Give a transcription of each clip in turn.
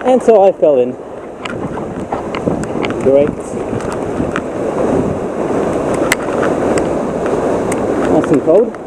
And so I fell in. Great. Nice and cold.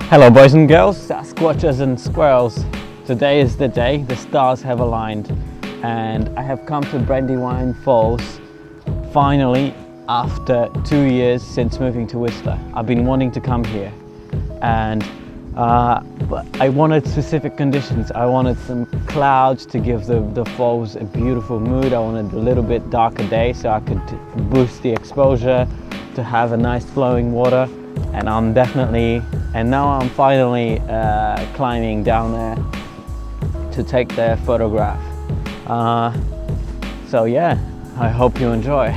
Hello boys and girls, Sasquatchers and squirrels. Today is the day, the stars have aligned and I have come to Brandywine Falls finally after 2 years since moving to Whistler. I've been wanting to come here and but I wanted specific conditions. I wanted some clouds to give the falls a beautiful mood. I wanted a little bit darker day so I could boost the exposure, to have a nice flowing water. And now I'm finally climbing down there to take the photograph. So yeah, I hope you enjoy.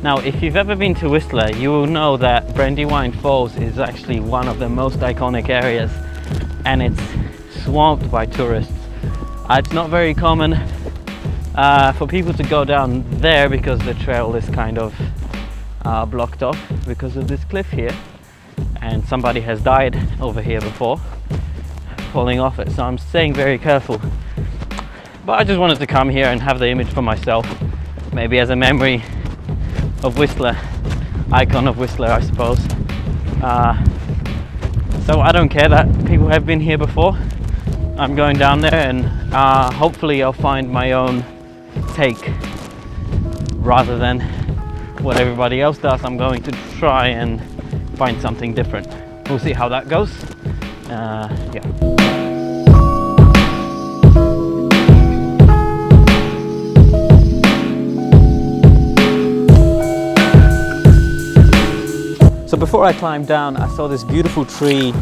Now, if you've ever been to Whistler, you will know that Brandywine Falls is actually one of the most iconic areas and it's swamped by tourists. It's not very common for people to go down there because the trail is kind of blocked off because of this cliff here, and somebody has died over here before falling off it, so I'm staying very careful. But I just wanted to come here and have the image for myself, maybe as a memory of Whistler, icon of Whistler, I suppose. So I don't care that people have been here before. I'm going down there and hopefully I'll find my own take rather than what everybody else does. I'm going to try and find something different. We'll see how that goes. Yeah. So before I climbed down, I saw this beautiful tree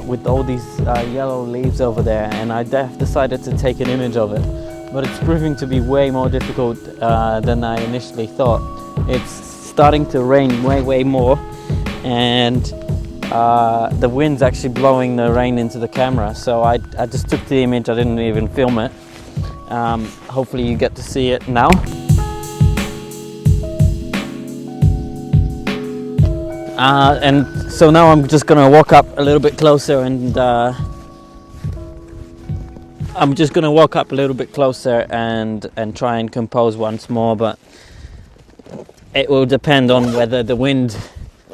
with all these yellow leaves over there, and I decided to take an image of it. But it's proving to be way more difficult than I initially thought. It's starting to rain way more, and the wind's actually blowing the rain into the camera. So I just took the image, I didn't even film it. Hopefully you get to see it now. And so now I'm just gonna walk up a little bit closer and try and compose once more, but it will depend on whether the wind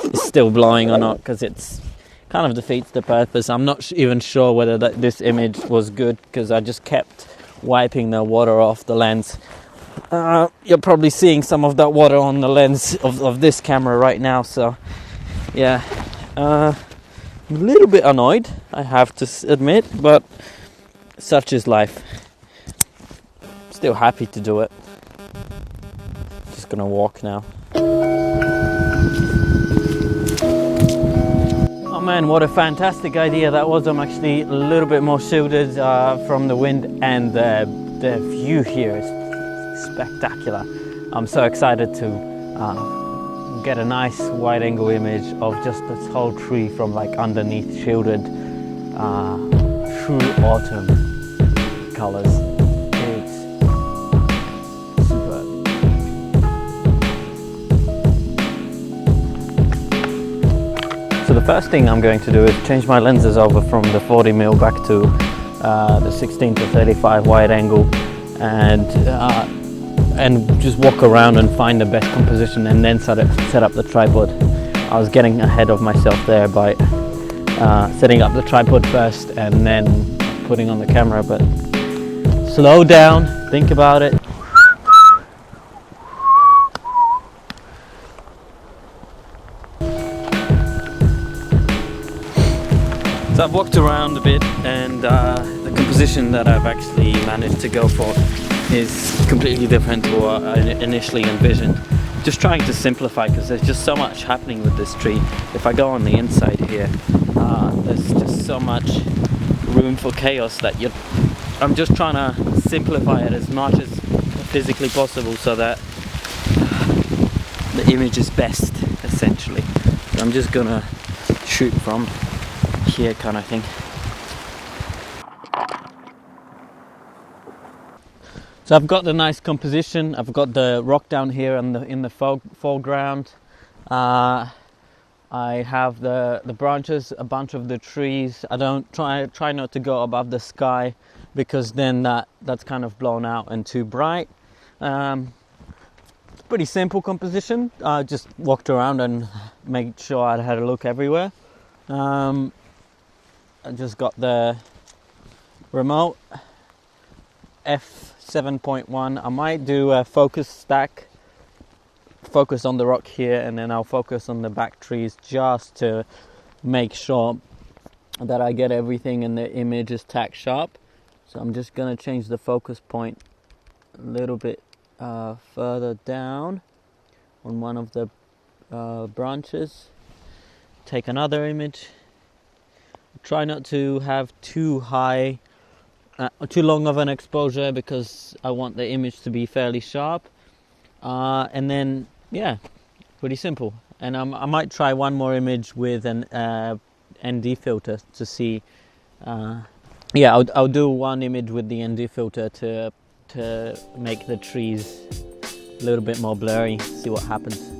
is still blowing or not, because it's kind of defeats the purpose. I'm not even sure whether this image was good because I just kept wiping the water off the lens. You're probably seeing some of that water on the lens of this camera right now, so yeah, I'm a little bit annoyed, I have to admit, but such is life. Still happy to do it. Just gonna walk now. I'm Man, what a fantastic idea that was. I'm actually a little bit more shielded from the wind, and the view here is spectacular. I'm so excited to get a nice wide angle image of just this whole tree from like underneath, shielded, true autumn colors. It's superb. So the first thing I'm going to do is change my lenses over from the 40mm back to the 16 to 35 wide angle, and just walk around and find the best composition, and then set up the tripod. I was getting ahead of myself there by setting up the tripod first and then putting on the camera, but slow down, think about it. So I've walked around a bit, and the composition that I've actually managed to go for is completely different to what I initially envisioned. Just trying to simplify, because there's just so much happening with this tree. If I go on the inside here, there's just so much room for chaos that I'm just trying to simplify it as much as physically possible so that the image is best, essentially. So I'm just gonna shoot from here, kind of thing. So I've got the nice composition. I've got the rock down here in the foreground. I have the branches, a bunch of the trees. I don't try not to go above the sky, because then that's kind of blown out and too bright. It's pretty simple composition. I just walked around and made sure I had a look everywhere. I just got the remote f7.1. I might do a focus stack, focus on the rock here, and then I'll focus on the back trees, just to make sure that I get everything and the image is tack sharp. So I'm just going to change the focus point a little bit further down on one of the branches. Take another image. Try not to have too high, too long of an exposure, because I want the image to be fairly sharp. And then, yeah, pretty simple. And I might try one more image with an ND filter to see. Yeah, I'll do one image with the ND filter to make the trees a little bit more blurry, see what happens.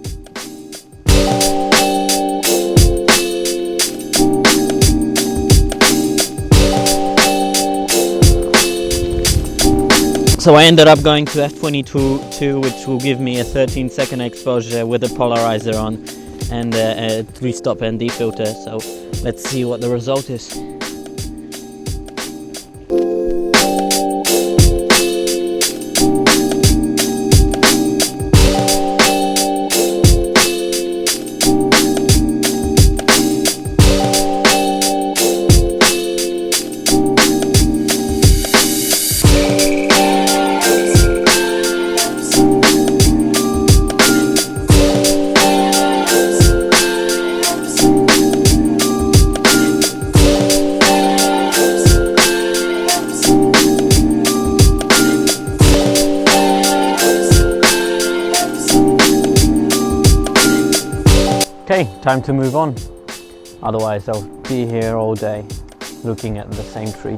So I ended up going to f22.2, which will give me a 13-second exposure with a polarizer on and a 3-stop ND filter. So let's see what the result is. Okay, time to move on. Otherwise I'll be here all day looking at the same tree.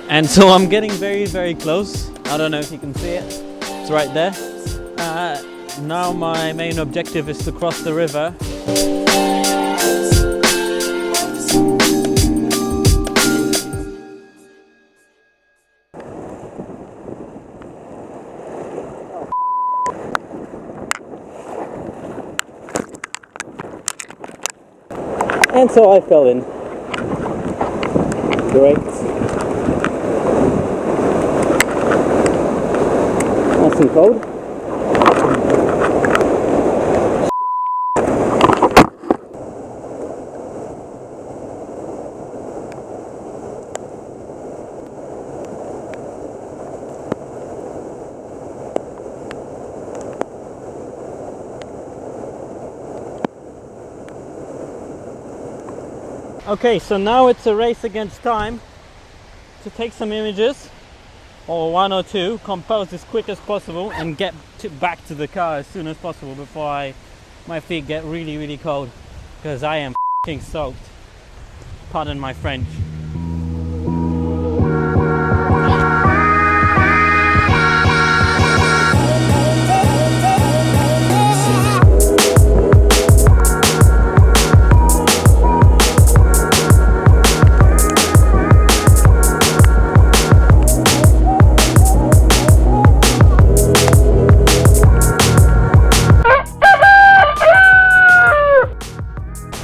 And so I'm getting very, very close. I don't know if you can see it. It's right there. Now my main objective is to cross the river. And so I fell in. Great. Nice and cold. Okay, so now it's a race against time to take some images, or one or two, compose as quick as possible and get back to the car as soon as possible before my feet get really cold, because I am f***ing soaked. Pardon my French.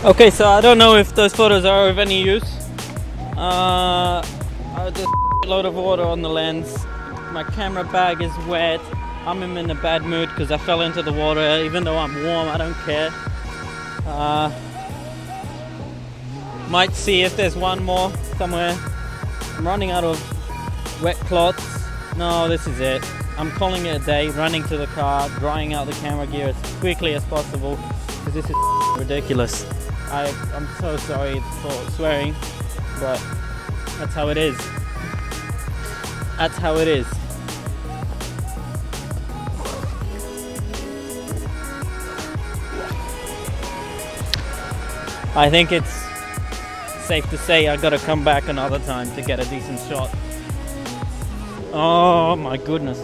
Okay, so I don't know if those photos are of any use. There's a load of water on the lens. My camera bag is wet. I'm in a bad mood because I fell into the water. Even though I'm warm, I don't care. Might see if there's one more somewhere. I'm running out of wet cloths. No, this is it. I'm calling it a day, running to the car, drying out the camera gear as quickly as possible, because this is ridiculous. I'm so sorry for swearing, but that's how it is. That's how it is. I think it's safe to say I gotta come back another time to get a decent shot. Oh my goodness.